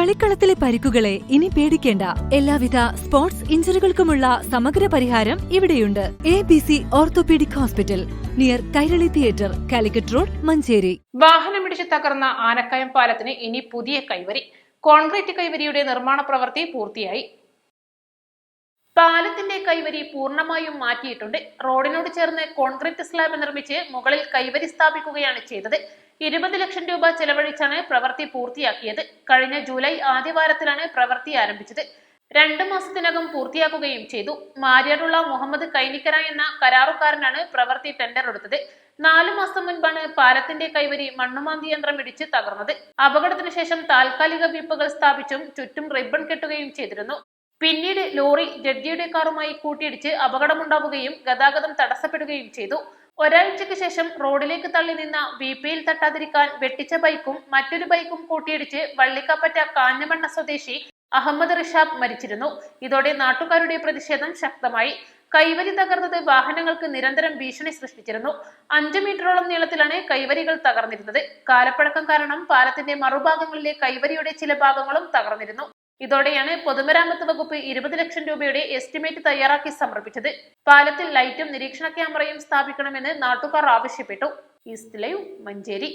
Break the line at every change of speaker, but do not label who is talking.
കളിക്കളത്തിലെ പരിക്കുകളെ ഇനി പേടിക്കേണ്ട. എല്ലാവിധ സ്പോർട്സ് ഇഞ്ചുറികൾക്കുമുള്ള സമഗ്ര പരിഹാരം ഇവിടെയുണ്ട്. ABC orthopaedic hospital, near Kairali theatre, Calicut road, Manjeri.
വാഹനമിടിച്ച് തകർന്ന ആനക്കയം പാലത്തിന് ഇനി പുതിയ കൈവരി. കോൺക്രീറ്റ് കൈവരിയുടെ നിർമ്മാണ പ്രവൃത്തി പൂർത്തിയായി. പാലത്തിന്റെ കൈവരി പൂർണ്ണമായും മാറ്റിയിട്ടുണ്ട്. റോഡിനോട് ചേർന്ന് കോൺക്രീറ്റ് സ്ലാബ് നിർമ്മിച്ച് മുകളിൽ കൈവരി സ്ഥാപിക്കുകയാണ് ചെയ്തത്. 20 ലക്ഷം രൂപ ചെലവഴിച്ചാണ് പ്രവൃത്തി പൂർത്തിയാക്കിയത്. കഴിഞ്ഞ ജൂലൈ ആദ്യവാരത്തിലാണ് പ്രവൃത്തി ആരംഭിച്ചത്. 2 മാസത്തിനകം പൂർത്തിയാക്കുകയും ചെയ്തു. മാര്യാടുള്ള മുഹമ്മദ് കൈനിക്കര എന്ന കരാറുകാരനാണ് പ്രവൃത്തി ടെൻഡർ എടുത്തത്. 4 മാസം മുൻപാണ് പാലത്തിന്റെ കൈവരി മണ്ണുമാന്തി യന്ത്രം ഇടിച്ച് തകർന്നത്. അപകടത്തിന് ശേഷം താൽക്കാലിക വിപ്പുകൾ സ്ഥാപിച്ചും ചുറ്റും റിബൺ കെട്ടുകയും ചെയ്തിരുന്നു. പിന്നീട് ലോറി ജഡ്ജിയുടെ കാറുമായി കൂട്ടിയിടിച്ച് അപകടമുണ്ടാവുകയും ഗതാഗതം തടസ്സപ്പെടുകയും ചെയ്തു. ഒരാഴ്ചയ്ക്ക് ശേഷം റോഡിലേക്ക് തള്ളി നിന്ന വീപ്പയിൽ തട്ടാതിരിക്കാൻ വെട്ടിച്ച ബൈക്കും മറ്റൊരു ബൈക്കും കൂട്ടിയിടിച്ച് വള്ളിക്കപ്പറ്റ കാഞ്ഞമണ്ണ സ്വദേശി അഹമ്മദ് റിഷാബ് മരിച്ചിരുന്നു. ഇതോടെ നാട്ടുകാരുടെ പ്രതിഷേധം ശക്തമായി. കൈവരി തകർന്നത് വാഹനങ്ങൾക്ക് നിരന്തരം ഭീഷണി സൃഷ്ടിച്ചിരുന്നു. 5 മീറ്ററോളം നീളത്തിലാണ് കൈവരികൾ തകർന്നിരുന്നത്. കാലപ്പഴക്കം കാരണം പാലത്തിന്റെ മറുഭാഗങ്ങളിലെ കൈവരിയുടെ ചില ഭാഗങ്ങളും തകർന്നിരുന്നു. ഇതോടെയാണ് പൊതുമരാമത്ത് വകുപ്പ് 20 ലക്ഷം രൂപയുടെ എസ്റ്റിമേറ്റ് തയ്യാറാക്കി സമർപ്പിച്ചത്. പാലത്തിൽ ലൈറ്റും നിരീക്ഷണ ക്യാമറയും സ്ഥാപിക്കണമെന്ന് നാട്ടുകാർ ആവശ്യപ്പെട്ടു. East live, Manjeri.